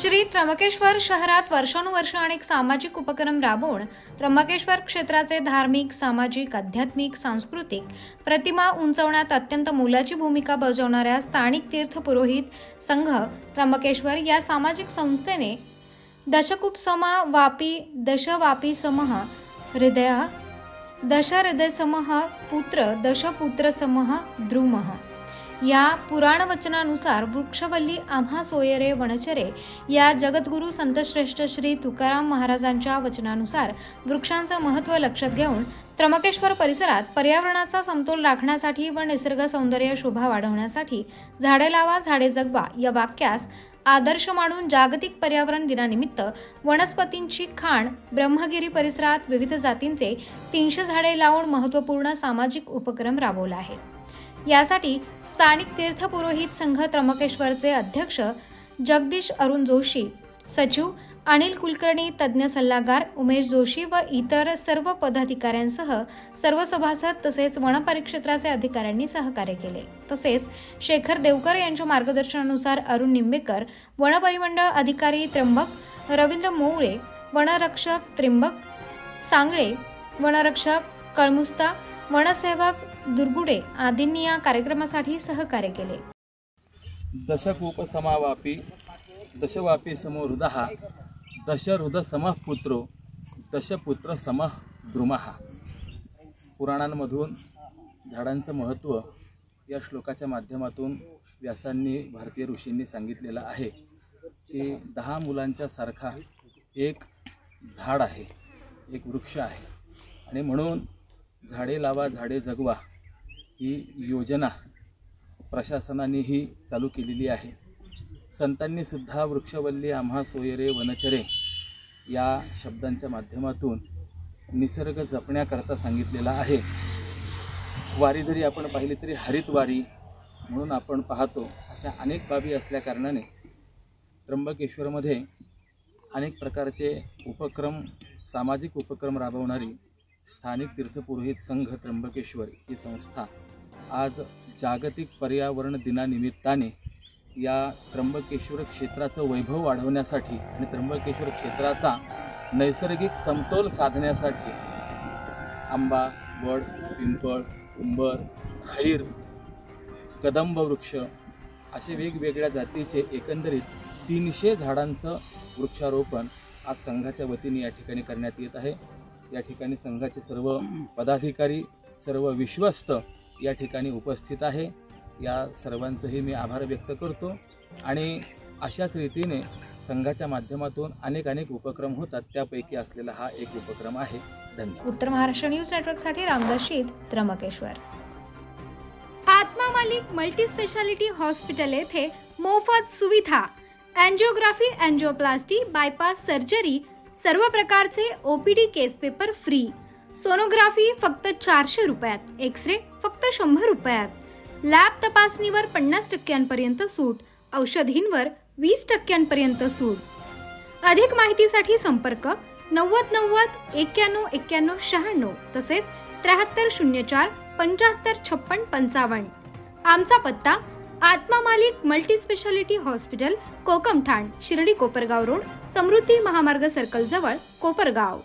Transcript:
श्री त्र्यंबकेश्वर शहरात वर्षानुवर्ष अनेक सामाजिक उपक्रम राबवून त्र्यंबकेश्वर क्षेत्राचे धार्मिक, सामाजिक, आध्यात्मिक, सांस्कृतिक प्रतिमा उंचावण्यात अत्यंत मोलाची भूमिका बजावणाऱ्या स्थानिक तीर्थ पुरोहित संघ त्र्यंबकेश्वर या सामाजिक संस्थेने दशवापी समूह हृदय समूह पुत्र दशपुत्र समूह द्रुमः या पुराण वचनानुसार वृक्षवल्ली आम्हा सोयरे वनचरे या जगद्गुरु संतश्रेष्ठ श्री तुकाराम महाराजांच्या वचनानुसार वृक्षांचे महत्त्व लक्षात घेऊन त्र्यंबकेश्वर परिसरात पर्यावरणाचा समतोल राखण्यासाठी व निसर्ग सौंदर्य शोभा वाढवण्यासाठी झाडे लावा झाडे जगवा या वाक्यास आदर्श मानून जागतिक पर्यावरण दिनानिमित्त वनस्पतींची खाण ब्रह्मगिरी परिसरात विविध जातींचे 300 झाडे लावून महत्त्वपूर्ण सामाजिक उपक्रम राबवला आहे। यासाठी स्थानिक तीर्थ पुरोहित संघ त्र्यंबकेश्वरचे अध्यक्ष जगदीश अरुण जोशी, सचिव अनिल कुलकर्णी, तज्ञ सल्लागार उमेश जोशी व इतर सर्व पदाधिकाऱ्यांसह सर्व सभासद तसेच वन परिक्षेत्राचे अधिकाऱ्यांनी सहकार्य केले। तसेच शेखर देवकर यांच्या मार्गदर्शनानुसार अरुण निंबेकर, वन परिमंडळ अधिकारी त्र्यंबक, रवींद्र मोवळे वनरक्षक त्र्यंबक सांगळे, वनरक्षक कळमुस्ता, वनसेवक दुर्गुडे आदींनी या कार्यक्रमासाठी सहकार्य केले। दशवापी समो हृदः दशहृद समः पुत्रो दशपुत्र समः द्रुमः। पुराणांमधून झाडांचं महत्त्व या श्लोकाच्या माध्यमातून व्यासांनी भारतीय ऋषींनी सांगितलेलं आहे की 10 मुलांच्या सारखा एक झाड आहे, एक वृक्ष आहे आणि म्हणून झाडे लावा झाडे जगवा ही योजना प्रशासनानेही चालू केलेली आहे। संतांनी सुद्धा वृक्षवल्ली आम्हा सोयरे वनचरे या शब्दांच्या माध्यमातून निसर्ग जपण्याकरता सांगितलेला आहे। वारी जरी आपण पाहिली तरी हरित वारी म्हणून आपण पाहतो, अशा अनेक बाबी असल्या कारणाने त्र्यंबकेश्वरमध्ये अनेक प्रकारचे उपक्रम, सामाजिक उपक्रम राबवणारी स्थानिक तीर्थपुरोहित संघ त्र्यंबकेश्वर ही संस्था आज जागतिक पर्यावरण दिनानिमित्ताने या त्र्यंबकेश्वर क्षेत्राचं वैभव वाढवण्यासाठी आणि त्र्यंबकेश्वर क्षेत्राचा नैसर्गिक समतोल साधण्यासाठी आंबा, वड, पिंपळ, उंबर, खैर, कदंब वृक्ष असे वेगवेगळ्या जातीचे एकंदरीत 300 झाडांचं वृक्षारोपण आज संघाच्या वतीने या ठिकाणी करण्यात येत आहे। या ठिकाणी संघाचे सर्व पदाधिकारी, सर्व विश्वस्त या ठिकाणी उपस्थित आहे। या सर्वांचेही मी आभार व्यक्त करतो आणि अशाच रीतीने संघाच्या माध्यमातून अनेक उपक्रम होतात, त्यापैकी असलेला हा एक उपक्रम आहे। धन्यवाद। उत्तर महाराष्ट्र न्यूज नेटवर्क साठी रामदास शीत, त्र्यंबकेश्वर। आत्मा मालिक मल्टी स्पेशालिटी हॉस्पिटल येथे मोफत सुविधा, एंजियोग्राफी, एंजियोप्लास्टी, बायपास सर्जरी, सर्व प्रकारचे ओपीडी केस पेपर फ्री, सोनोग्राफी फक्त 400 रुपयात, एक्सरे फक्त 100 रुपयात, लॅब तपासणीवर 50% सूट, औषधींवर 20% सूट। अधिक माहितीसाठी संपर्क 90 90 91 91 96 तसेच 7304 75 56 55। आमचा पत्ता Atma Malik multi speciality hospital, Kokamthan, Shirdi Kopargaon road, Samruddhi Mahamarg circle जवळ, कोपरगाव।